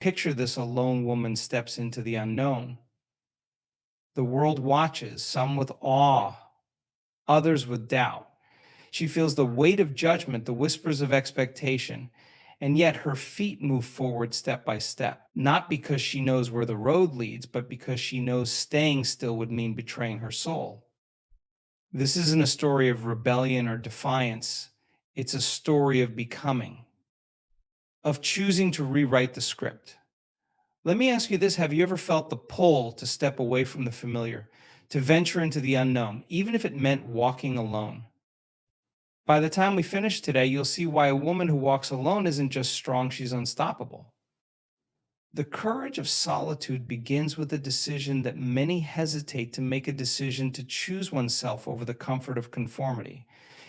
Picture this: a lone woman steps into the unknown. The world watches, some with awe, others with doubt. She feels the weight of judgment, the whispers of expectation, and yet her feet move forward step by step, not because she knows where the road leads, but because she knows staying still would mean betraying her soul. This isn't a story of rebellion or defiance. It's a story of becoming, of choosing to rewrite the script. Let me ask you this: have you ever felt the pull to step away from the familiar, to venture into the unknown, even if it meant walking alone? By the time we finish today, you'll see why a woman who walks alone isn't just strong, she's unstoppable. The courage of solitude begins with a decision that many hesitate to make, a decision to choose oneself over the comfort of conformity.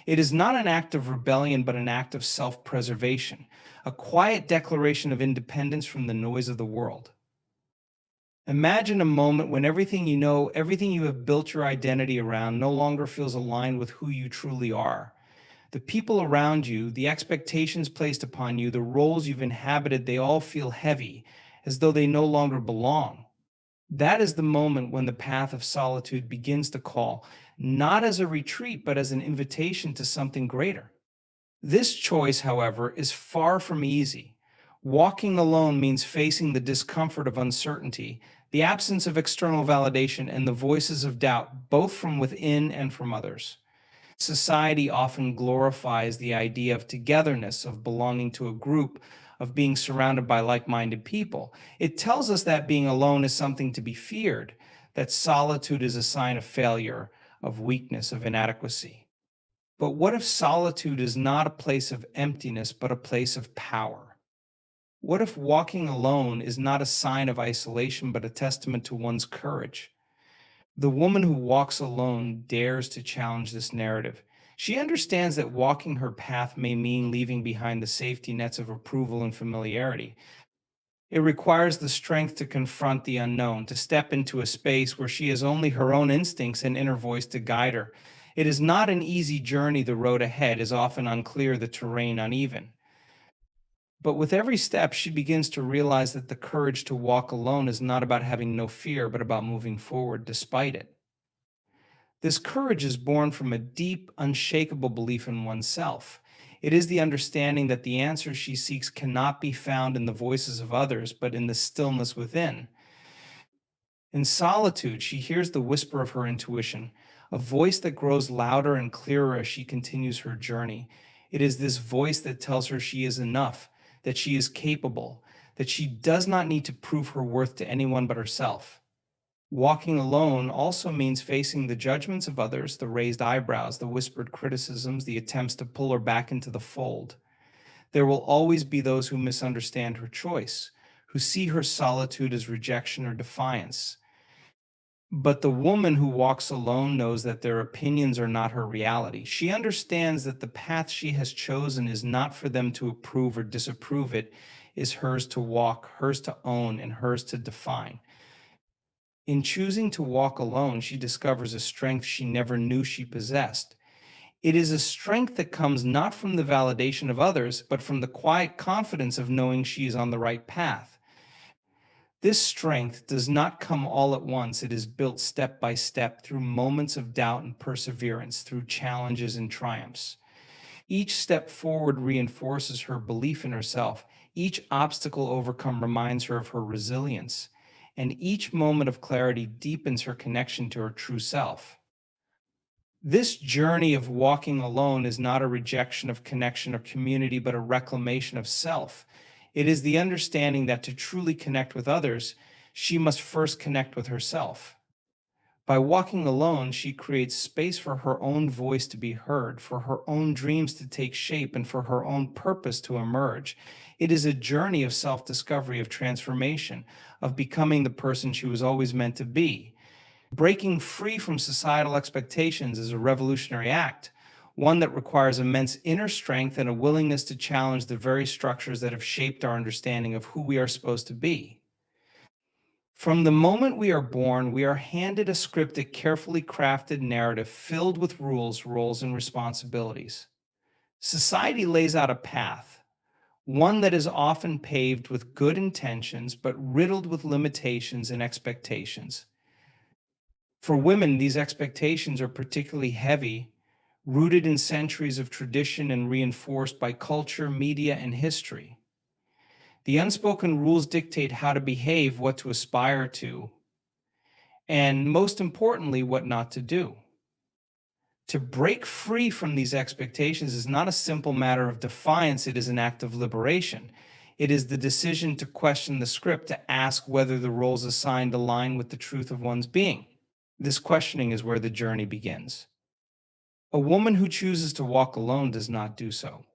It is not an act of rebellion, but an act of self preservation, a quiet declaration of independence from the noise of the world. Imagine a moment when everything you know, everything you have built your identity around, no longer feels aligned with who you truly are. The people around you, the expectations placed upon you, the roles you've inhabited, they all feel heavy, as though they no longer belong. That is the moment when the path of solitude begins to call, not as a retreat, but as an invitation to something greater. This choice, however, is far from easy. Walking alone means facing the discomfort of uncertainty, the absence of external validation, and the voices of doubt, both from within and from others. Society often glorifies the idea of togetherness, of belonging to a group, of being surrounded by like minded people. It tells us that being alone is something to be feared, that solitude is a sign of failure, of weakness, of inadequacy. But what if solitude is not a place of emptiness, but a place of power? What if walking alone is not a sign of isolation, but a testament to one's courage? The woman who walks alone dares to challenge this narrative. She understands that walking her path may mean leaving behind the safety nets of approval and familiarity. It requires the strength to confront the unknown, to step into a space where she has only her own instincts and inner voice to guide her. It is not an easy journey. The road ahead is often unclear, the terrain uneven. But with every step, she begins to realize that the courage to walk alone is not about having no fear, but about moving forward despite it. This courage is born from a deep, unshakable belief in oneself. It is the understanding that the answers she seeks cannot be found in the voices of others, but in the stillness within. In solitude, she hears the whisper of her intuition, a voice that grows louder and clearer as she continues her journey. It is this voice that tells her she is enough, that she is capable, that she does not need to prove her worth to anyone but herself. Walking alone also means facing the judgments of others, the raised eyebrows, the whispered criticisms, the attempts to pull her back into the fold. There will always be those who misunderstand her choice, who see her solitude as rejection or defiance. But the woman who walks alone knows that their opinions are not her reality. She understands that the path she has chosen is not for them to approve or disapprove. It is hers to walk, hers to own, and hers to define. In choosing to walk alone, she discovers a strength she never knew she possessed. It is a strength that comes not from the validation of others, but from the quiet confidence of knowing she is on the right path. This strength does not come all at once. It is built step by step through moments of doubt and perseverance, through challenges and triumphs. Each step forward reinforces her belief in herself. Each obstacle overcome reminds her of her resilience. And each moment of clarity deepens her connection to her true self. This journey of walking alone is not a rejection of connection or community, but a reclamation of self. It is the understanding that to truly connect with others, she must first connect with herself. By walking alone, she creates space for her own voice to be heard, for her own dreams to take shape, and for her own purpose to emerge. It is a journey of self discovery, of transformation, of becoming the person she was always meant to be. Breaking free from societal expectations is a revolutionary act, one that requires immense inner strength and a willingness to challenge the very structures that have shaped our understanding of who we are supposed to be. From the moment we are born, we are handed a scripted, carefully crafted narrative filled with rules, roles, and responsibilities. Society lays out a path, one that is often paved with good intentions but riddled with limitations and expectations. For women, these expectations are particularly heavy, rooted in centuries of tradition and reinforced by culture, media, and history. The unspoken rules dictate how to behave, what to aspire to, and most importantly, what not to do. To break free from these expectations is not a simple matter of defiance, it is an act of liberation. It is the decision to question the script, to ask whether the roles assigned align with the truth of one's being. This questioning is where the journey begins. A woman who chooses to walk alone does not do so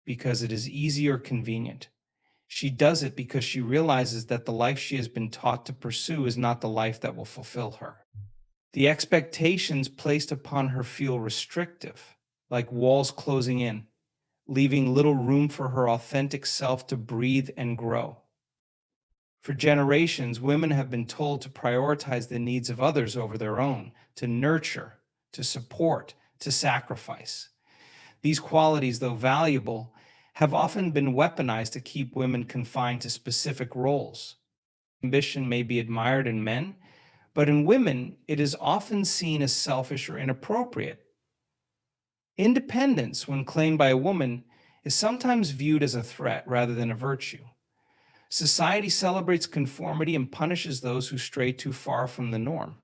because it is easy or convenient. She does it because she realizes that the life she has been taught to pursue is not the life that will fulfill her. The expectations placed upon her feel restrictive, like walls closing in, leaving little room for her authentic self to breathe and grow. For generations, women have been told to prioritize the needs of others over their own, to nurture, to support, to sacrifice. These qualities, though valuable, have often been weaponized to keep women confined to specific roles. Ambition may be admired in men, but in women, it is often seen as selfish or inappropriate. Independence, when claimed by a woman, is sometimes viewed as a threat rather than a virtue. Society celebrates conformity and punishes those who stray too far from the norm.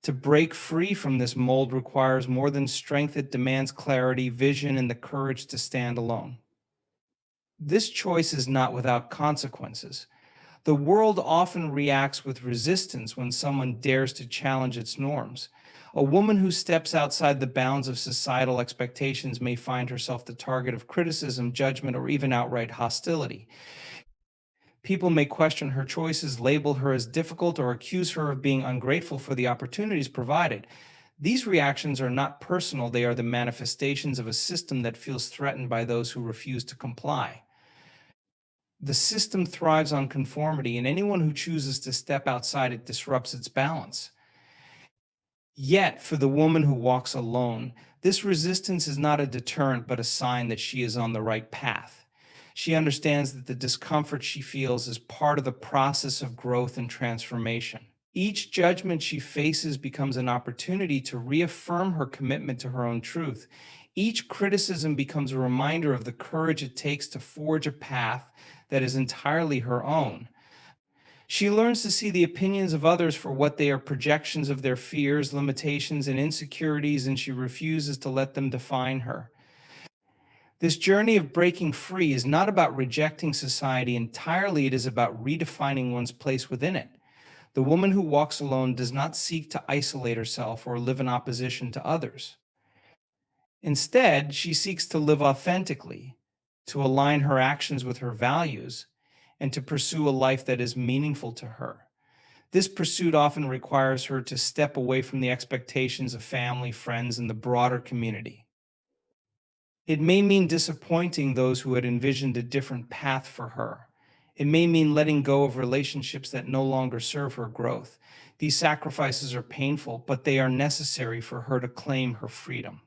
To break free from this mold requires more than strength, it demands clarity, vision, and the courage to stand alone. This choice is not without consequences. The world often reacts with resistance when someone dares to challenge its norms. A woman who steps outside the bounds of societal expectations may find herself the target of criticism, judgment, or even outright hostility. People may question her choices, label her as difficult, or accuse her of being ungrateful for the opportunities provided. These reactions are not personal, they are the manifestations of a system that feels threatened by those who refuse to comply. The system thrives on conformity, and anyone who chooses to step outside it disrupts its balance. Yet, for the woman who walks alone, this resistance is not a deterrent but a sign that she is on the right path. She understands that the discomfort she feels is part of the process of growth and transformation. Each judgment she faces becomes an opportunity to reaffirm her commitment to her own truth. Each criticism becomes a reminder of the courage it takes to forge a path that is entirely her own. She learns to see the opinions of others for what they are, projections of their fears, limitations, and insecurities, and she refuses to let them define her. This journey of breaking free is not about rejecting society entirely, it is about redefining one's place within it. The woman who walks alone does not seek to isolate herself or live in opposition to others. Instead, she seeks to live authentically, to align her actions with her values, and to pursue a life that is meaningful to her. This pursuit often requires her to step away from the expectations of family, friends, and the broader community. It may mean disappointing those who had envisioned a different path for her. It may mean letting go of relationships that no longer serve her growth. These sacrifices are painful, but they are necessary for her to claim her freedom.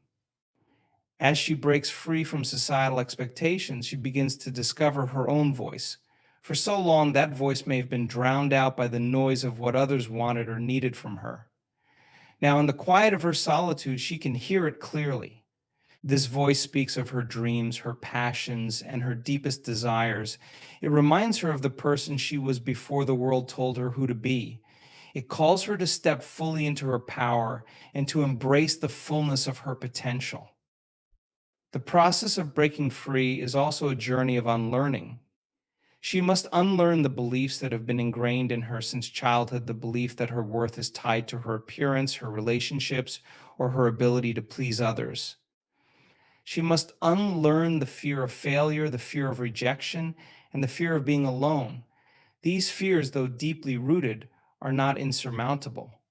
As she breaks free from societal expectations, she begins to discover her own voice. For so long, that voice may have been drowned out by the noise of what others wanted or needed from her. Now, in the quiet of her solitude, she can hear it clearly. This voice speaks of her dreams, her passions, and her deepest desires. It reminds her of the person she was before the world told her who to be. It calls her to step fully into her power and to embrace the fullness of her potential. The process of breaking free is also a journey of unlearning. She must unlearn the beliefs that have been ingrained in her since childhood, the belief that her worth is tied to her appearance, her relationships, or her ability to please others. She must unlearn the fear of failure, the fear of rejection, and the fear of being alone. These fears, though deeply rooted, are not insurmountable.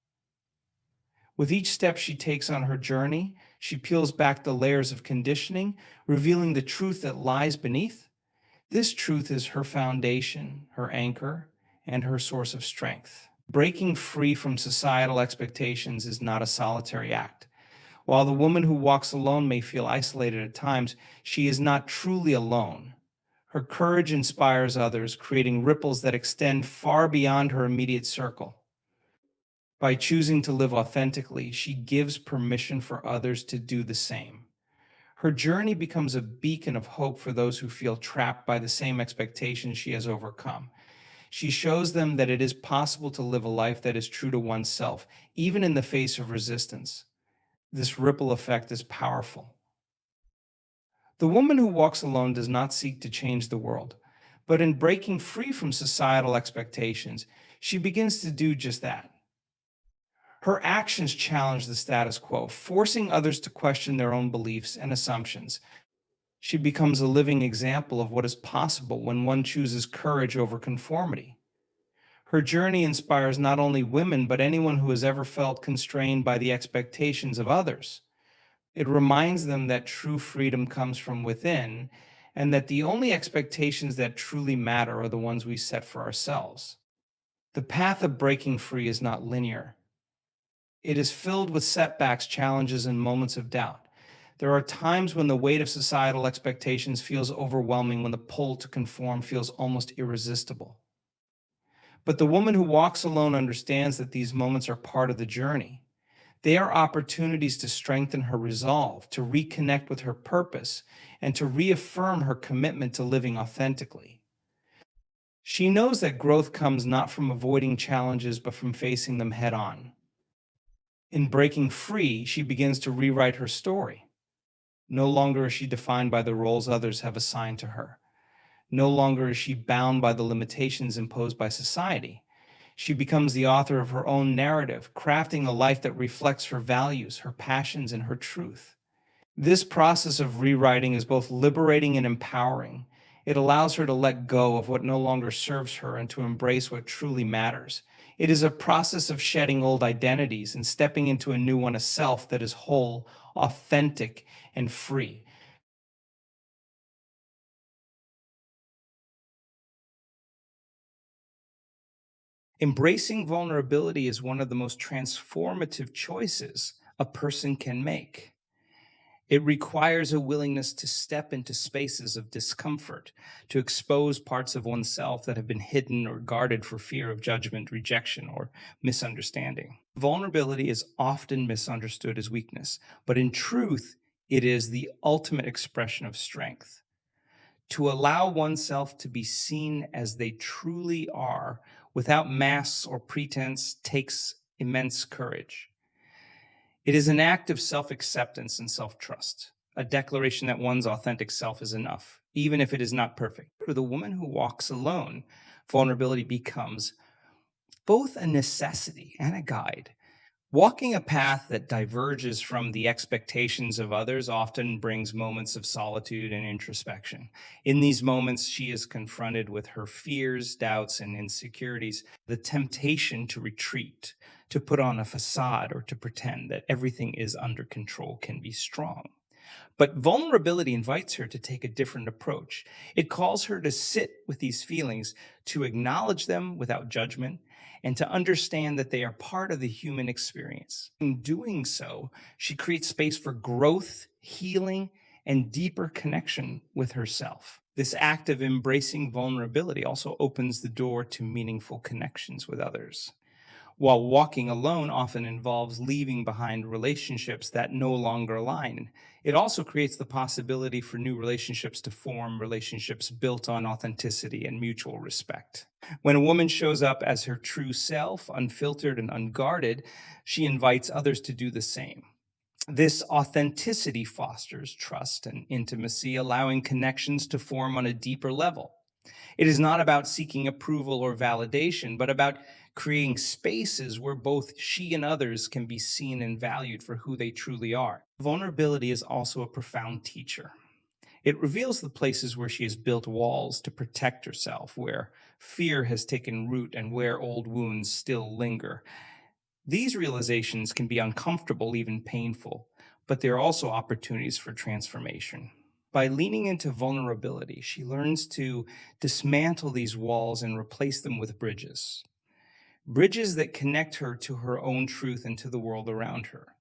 With each step she takes on her journey, she peels back the layers of conditioning, revealing the truth that lies beneath. This truth is her foundation, her anchor, and her source of strength. Breaking free from societal expectations is not a solitary act. While the woman who walks alone may feel isolated at times, she is not truly alone. Her courage inspires others, creating ripples that extend far beyond her immediate circle. By choosing to live authentically, she gives permission for others to do the same. Her journey becomes a beacon of hope for those who feel trapped by the same expectations she has overcome. She shows them that it is possible to live a life that is true to oneself, even in the face of resistance. This ripple effect is powerful. The woman who walks alone does not seek to change the world, but in breaking free from societal expectations, she begins to do just that. Her actions challenge the status quo, forcing others to question their own beliefs and assumptions. She becomes a living example of what is possible when one chooses courage over conformity. Her journey inspires not only women, but anyone who has ever felt constrained by the expectations of others. It reminds them that true freedom comes from within, and that the only expectations that truly matter are the ones we set for ourselves. The path of breaking free is not linear. It is filled with setbacks, challenges, and moments of doubt. There are times when the weight of societal expectations feels overwhelming, when the pull to conform feels almost irresistible. But the woman who walks alone understands that these moments are part of the journey. They are opportunities to strengthen her resolve, to reconnect with her purpose, and to reaffirm her commitment to living authentically. She knows that growth comes not from avoiding challenges, but from facing them head on. In breaking free, she begins to rewrite her story. No longer is she defined by the roles others have assigned to her. No longer is she bound by the limitations imposed by society. She becomes the author of her own narrative, crafting a life that reflects her values, her passions, and her truth. This process of rewriting is both liberating and empowering. It allows her to let go of what no longer serves her and to embrace what truly matters. It is a process of shedding old identities and stepping into a new one, a self that is whole, authentic, and free. Embracing vulnerability is one of the most transformative choices a person can make. It requires a willingness to step into spaces of discomfort, to expose parts of oneself that have been hidden or guarded for fear of judgment, rejection, or misunderstanding. Vulnerability is often misunderstood as weakness, but in truth, it is the ultimate expression of strength. To allow oneself to be seen as they truly are, without masks or pretense, takes immense courage. It is an act of self acceptance and self trust, a declaration that one's authentic self is enough, even if it is not perfect. For the woman who walks alone, vulnerability becomes both a necessity and a guide. Walking a path that diverges from the expectations of others often brings moments of solitude and introspection. In these moments, she is confronted with her fears, doubts, and insecurities, the temptation to retreat, to put on a facade, or to pretend that everything is under control can be strong. But vulnerability invites her to take a different approach. It calls her to sit with these feelings, to acknowledge them without judgment, and to understand that they are part of the human experience. In doing so, she creates space for growth, healing, and deeper connection with herself. This act of embracing vulnerability also opens the door to meaningful connections with others. While walking alone often involves leaving behind relationships that no longer align, it also creates the possibility for new relationships to form, relationships built on authenticity and mutual respect. When a woman shows up as her true self, unfiltered and unguarded, she invites others to do the same. This authenticity fosters trust and intimacy, allowing connections to form on a deeper level. It is not about seeking approval or validation, but about creating spaces where both she and others can be seen and valued for who they truly are. Vulnerability is also a profound teacher. It reveals the places where she has built walls to protect herself, where fear has taken root, and where old wounds still linger. These realizations can be uncomfortable, even painful, but they're also opportunities for transformation. By leaning into vulnerability, she learns to dismantle these walls and replace them with bridges. Bridges that connect her to her own truth and to the world around her.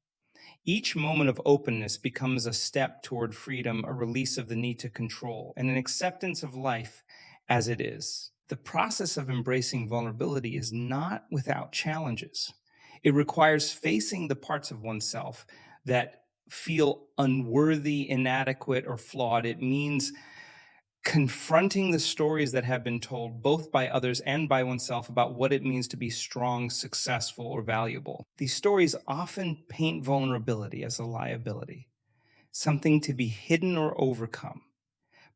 Each moment of openness becomes a step toward freedom, a release of the need to control, and an acceptance of life as it is. The process of embracing vulnerability is not without challenges. It requires facing the parts of oneself that feel unworthy, inadequate, or flawed. It means confronting the stories that have been told both by others and by oneself about what it means to be strong, successful, or valuable. These stories often paint vulnerability as a liability, something to be hidden or overcome.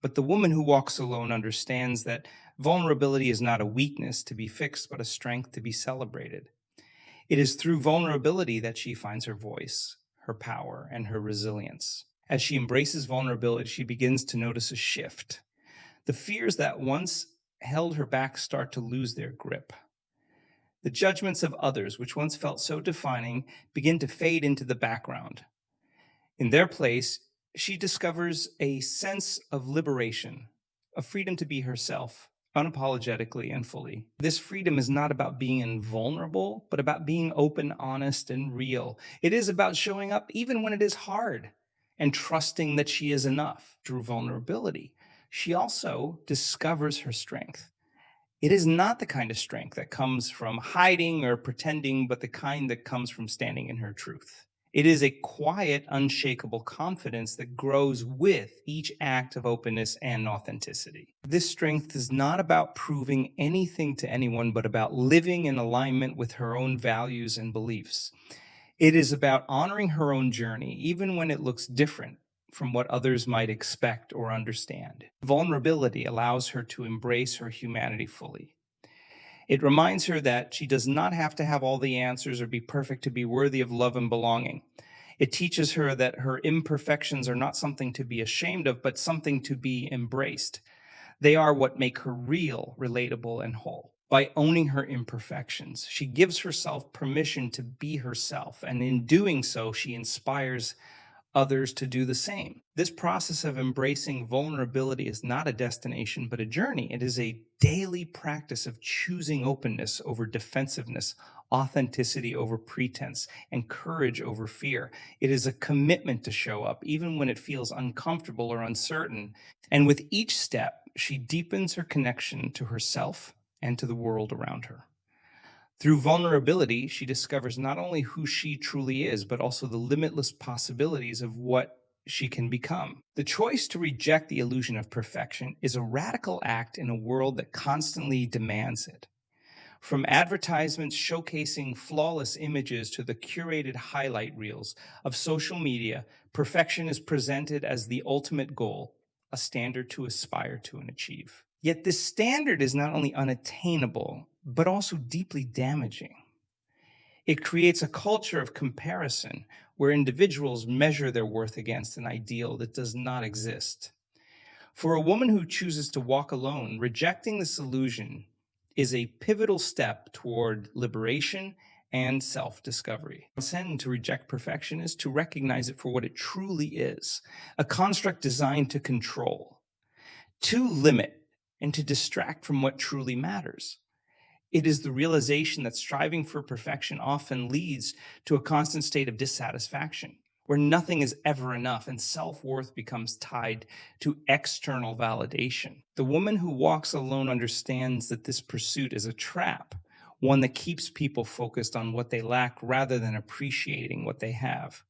But the woman who walks alone understands that vulnerability is not a weakness to be fixed, but a strength to be celebrated. It is through vulnerability that she finds her voice, her power, and her resilience. As she embraces vulnerability, she begins to notice a shift. The fears that once held her back start to lose their grip. The judgments of others, which once felt so defining, begin to fade into the background. In their place, she discovers a sense of liberation, a freedom to be herself, unapologetically and fully. This freedom is not about being invulnerable, but about being open, honest, and real. It is about showing up even when it is hard and trusting that she is enough. Through vulnerability, she also discovers her strength. It is not the kind of strength that comes from hiding or pretending, but the kind that comes from standing in her truth. It is a quiet, unshakable confidence that grows with each act of openness and authenticity. This strength is not about proving anything to anyone, but about living in alignment with her own values and beliefs. It is about honoring her own journey, even when it looks different from what others might expect or understand. Vulnerability allows her to embrace her humanity fully. It reminds her that she does not have to have all the answers or be perfect to be worthy of love and belonging. It teaches her that her imperfections are not something to be ashamed of, but something to be embraced. They are what make her real, relatable, and whole. By owning her imperfections, she gives herself permission to be herself, and in doing so, she inspires others to do the same. This process of embracing vulnerability is not a destination, but a journey. It is a daily practice of choosing openness over defensiveness, authenticity over pretense, and courage over fear. It is a commitment to show up, even when it feels uncomfortable or uncertain. And with each step, she deepens her connection to herself and to the world around her. Through vulnerability, she discovers not only who she truly is, but also the limitless possibilities of what she can become. The choice to reject the illusion of perfection is a radical act in a world that constantly demands it. From advertisements showcasing flawless images to the curated highlight reels of social media, perfection is presented as the ultimate goal, a standard to aspire to and achieve. Yet this standard is not only unattainable, but also deeply damaging. It creates a culture of comparison where individuals measure their worth against an ideal that does not exist. For a woman who chooses to walk alone, rejecting this illusion is a pivotal step toward liberation and self-discovery. And to reject perfection is to recognize it for what it truly is, a construct designed to control, to limit, and to distract from what truly matters. It is the realization that striving for perfection often leads to a constant state of dissatisfaction, where nothing is ever enough and self-worth becomes tied to external validation. The woman who walks alone understands that this pursuit is a trap, one that keeps people focused on what they lack rather than appreciating what they have.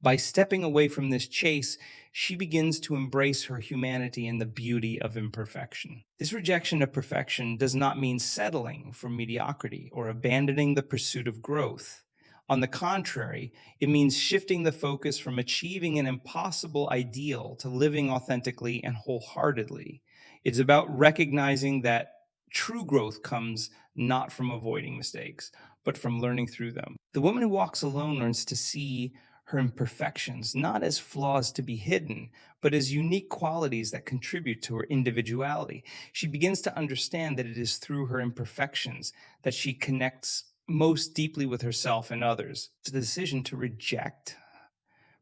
By stepping away from this chase, she begins to embrace her humanity and the beauty of imperfection. This rejection of perfection does not mean settling for mediocrity or abandoning the pursuit of growth. On the contrary, it means shifting the focus from achieving an impossible ideal to living authentically and wholeheartedly. It's about recognizing that true growth comes not from avoiding mistakes, but from learning through them. The woman who walks alone learns to see her imperfections, not as flaws to be hidden, but as unique qualities that contribute to her individuality. She begins to understand that it is through her imperfections that she connects most deeply with herself and others. The decision to reject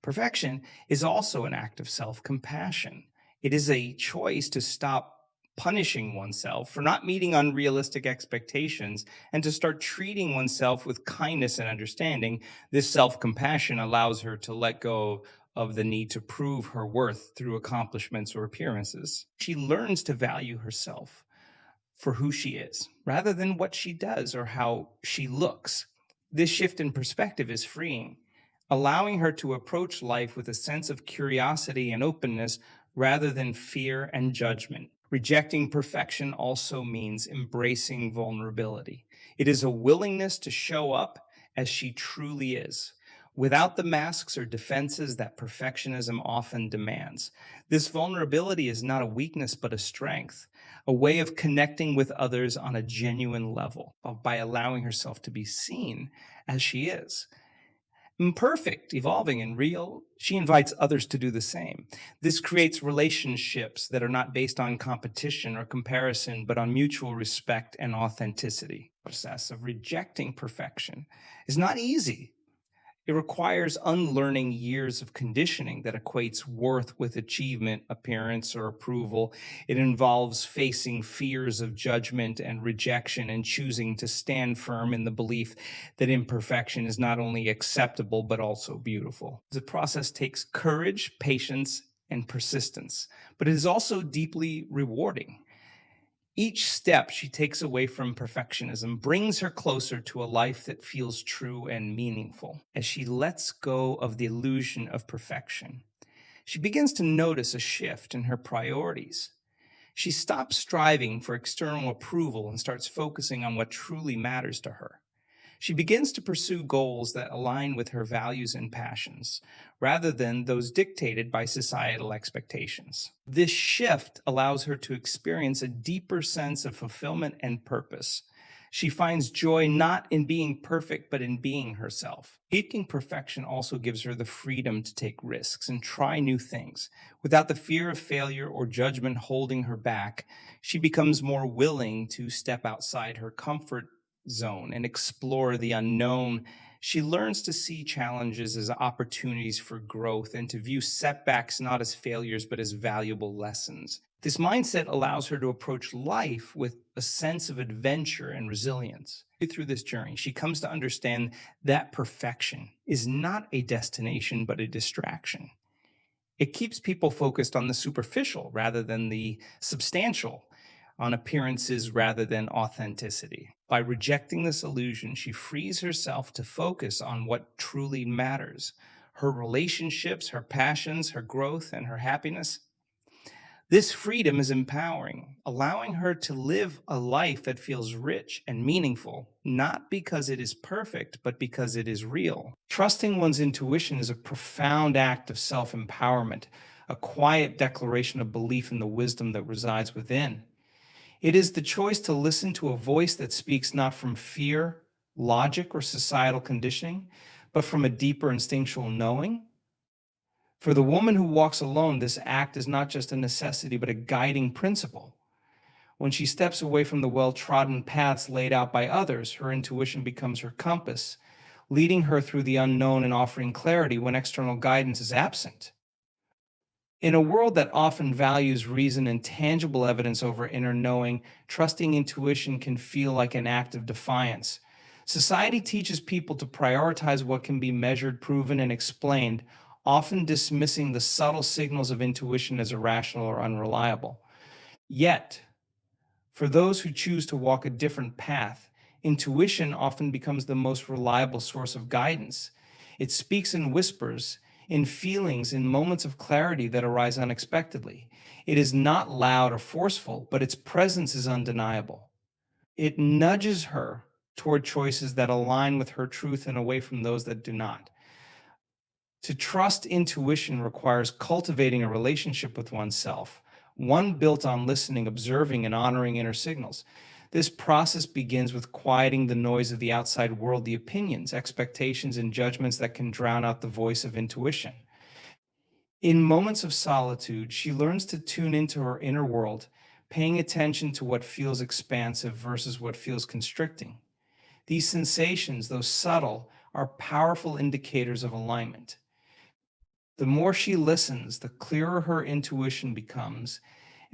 perfection is also an act of self-compassion. It is a choice to stop punishing oneself for not meeting unrealistic expectations, and to start treating oneself with kindness and understanding. This self compassion allows her to let go of the need to prove her worth through accomplishments or appearances. She learns to value herself for who she is rather than what she does or how she looks. This shift in perspective is freeing, allowing her to approach life with a sense of curiosity and openness rather than fear and judgment. Rejecting perfection also means embracing vulnerability. It is a willingness to show up as she truly is, without the masks or defenses that perfectionism often demands. This vulnerability is not a weakness, but a strength, a way of connecting with others on a genuine level by allowing herself to be seen as she is. Imperfect, evolving, and real, she invites others to do the same. This creates relationships that are not based on competition or comparison, but on mutual respect and authenticity. The process of rejecting perfection is not easy. It requires unlearning years of conditioning that equates worth with achievement, appearance, or approval. It involves facing fears of judgment and rejection and choosing to stand firm in the belief that imperfection is not only acceptable but also beautiful. The process takes courage, patience, and persistence, but it is also deeply rewarding. Each step she takes away from perfectionism brings her closer to a life that feels true and meaningful. As she lets go of the illusion of perfection, she begins to notice a shift in her priorities. She stops striving for external approval and starts focusing on what truly matters to her. She begins to pursue goals that align with her values and passions, rather than those dictated by societal expectations. This shift allows her to experience a deeper sense of fulfillment and purpose. She finds joy not in being perfect, but in being herself. Seeking perfection also gives her the freedom to take risks and try new things. Without the fear of failure or judgment holding her back, she becomes more willing to step outside her comfort zone and explore the unknown. She learns to see challenges as opportunities for growth and to view setbacks not as failures but as valuable lessons. This mindset allows her to approach life with a sense of adventure and resilience. Through this journey, she comes to understand that perfection is not a destination but a distraction. It keeps people focused on the superficial rather than the substantial, on appearances rather than authenticity. By rejecting this illusion, she frees herself to focus on what truly matters: her relationships, her passions, her growth, and her happiness. This freedom is empowering, allowing her to live a life that feels rich and meaningful, not because it is perfect, but because it is real. Trusting one's intuition is a profound act of self empowerment, a quiet declaration of belief in the wisdom that resides within. It is the choice to listen to a voice that speaks not from fear, logic, or societal conditioning, but from a deeper instinctual knowing. For the woman who walks alone, this act is not just a necessity, but a guiding principle. When she steps away from the well-trodden paths laid out by others, her intuition becomes her compass, leading her through the unknown and offering clarity when external guidance is absent. In a world that often values reason and tangible evidence over inner knowing, trusting intuition can feel like an act of defiance. Society teaches people to prioritize what can be measured, proven, and explained, often dismissing the subtle signals of intuition as irrational or unreliable. Yet, for those who choose to walk a different path, intuition often becomes the most reliable source of guidance. It speaks in whispers, in feelings, in moments of clarity that arise unexpectedly. It is not loud or forceful, but its presence is undeniable. It nudges her toward choices that align with her truth and away from those that do not. To trust intuition requires cultivating a relationship with oneself, one built on listening, observing, and honoring inner signals. This process begins with quieting the noise of the outside world, the opinions, expectations, and judgments that can drown out the voice of intuition. In moments of solitude, she learns to tune into her inner world, paying attention to what feels expansive versus what feels constricting. These sensations, though subtle, are powerful indicators of alignment. The more she listens, the clearer her intuition becomes,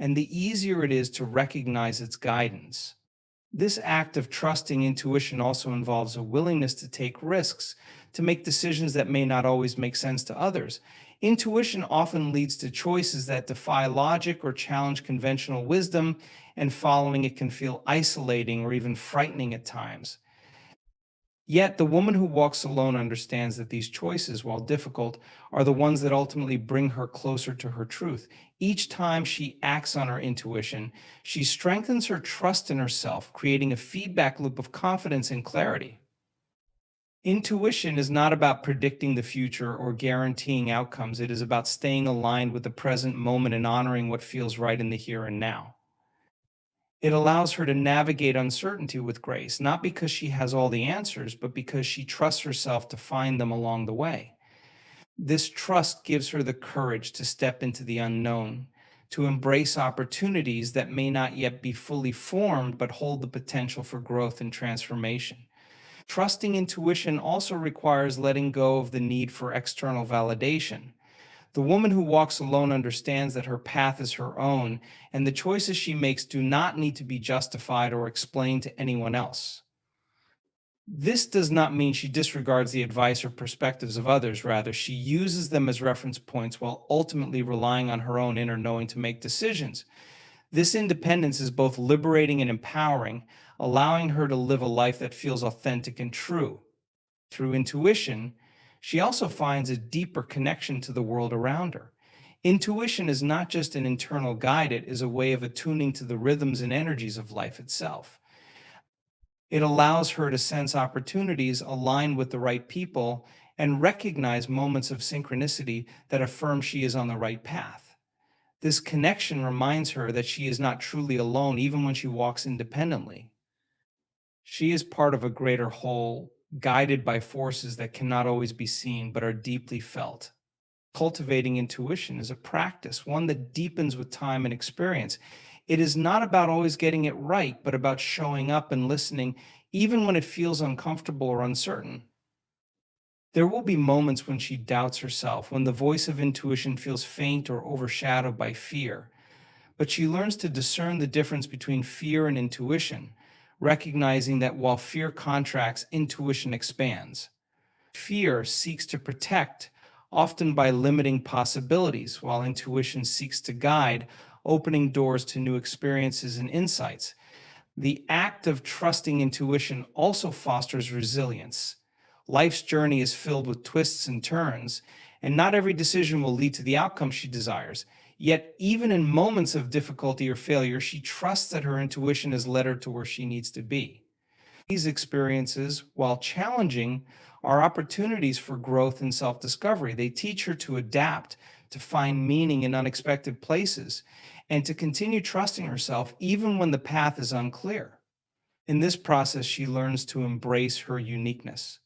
and the easier it is to recognize its guidance. This act of trusting intuition also involves a willingness to take risks, to make decisions that may not always make sense to others. Intuition often leads to choices that defy logic or challenge conventional wisdom, and following it can feel isolating or even frightening at times. Yet, the woman who walks alone understands that these choices, while difficult, are the ones that ultimately bring her closer to her truth. Each time she acts on her intuition, she strengthens her trust in herself, creating a feedback loop of confidence and clarity. Intuition is not about predicting the future or guaranteeing outcomes. It is about staying aligned with the present moment and honoring what feels right in the here and now. It allows her to navigate uncertainty with grace, not because she has all the answers, but because she trusts herself to find them along the way. This trust gives her the courage to step into the unknown, to embrace opportunities that may not yet be fully formed, but hold the potential for growth and transformation. Trusting intuition also requires letting go of the need for external validation. The woman who walks alone understands that her path is her own, and the choices she makes do not need to be justified or explained to anyone else. This does not mean she disregards the advice or perspectives of others. Rather, she uses them as reference points while ultimately relying on her own inner knowing to make decisions. This independence is both liberating and empowering, allowing her to live a life that feels authentic and true. Through intuition, she also finds a deeper connection to the world around her. Intuition is not just an internal guide, it is a way of attuning to the rhythms and energies of life itself. It allows her to sense opportunities, align with the right people, and recognize moments of synchronicity that affirm she is on the right path. This connection reminds her that she is not truly alone even when she walks independently. She is part of a greater whole, guided by forces that cannot always be seen but are deeply felt. Cultivating intuition is a practice, one that deepens with time and experience. It is not about always getting it right, but about showing up and listening, even when it feels uncomfortable or uncertain. There will be moments when she doubts herself, when the voice of intuition feels faint or overshadowed by fear. But she learns to discern the difference between fear and intuition, recognizing that while fear contracts, intuition expands. Fear seeks to protect, often by limiting possibilities, while intuition seeks to guide, opening doors to new experiences and insights. The act of trusting intuition also fosters resilience. Life's journey is filled with twists and turns, and not every decision will lead to the outcome she desires. Yet, even in moments of difficulty or failure, she trusts that her intuition has led her to where she needs to be. These experiences, while challenging, are opportunities for growth and self discovery. They teach her to adapt, to find meaning in unexpected places, and to continue trusting herself even when the path is unclear. In this process, she learns to embrace her uniqueness.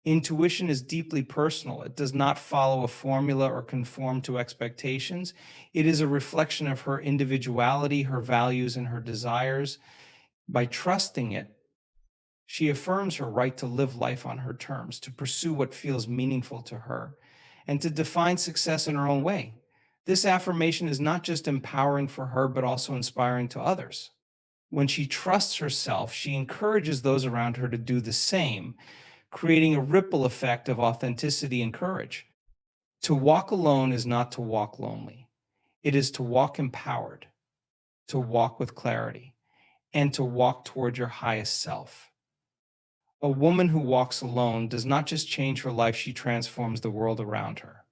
Intuition is deeply personal. It does not follow a formula or conform to expectations. It is a reflection of her individuality, her values, and her desires. By trusting it, she affirms her right to live life on her terms, to pursue what feels meaningful to her, and to define success in her own way. This affirmation is not just empowering for her, but also inspiring to others. When she trusts herself, she encourages those around her to do the same, creating a ripple effect of authenticity and courage. To walk alone is not to walk lonely. It is to walk empowered, to walk with clarity, and to walk toward your highest self. A woman who walks alone does not just change her life, she transforms the world around her.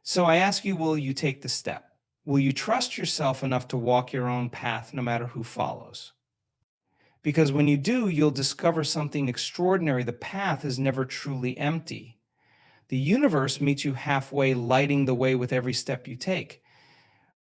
So I ask you, will you take the step? Will you trust yourself enough to walk your own path no matter who follows? Because when you do, you'll discover something extraordinary. The path is never truly empty. The universe meets you halfway, lighting the way with every step you take.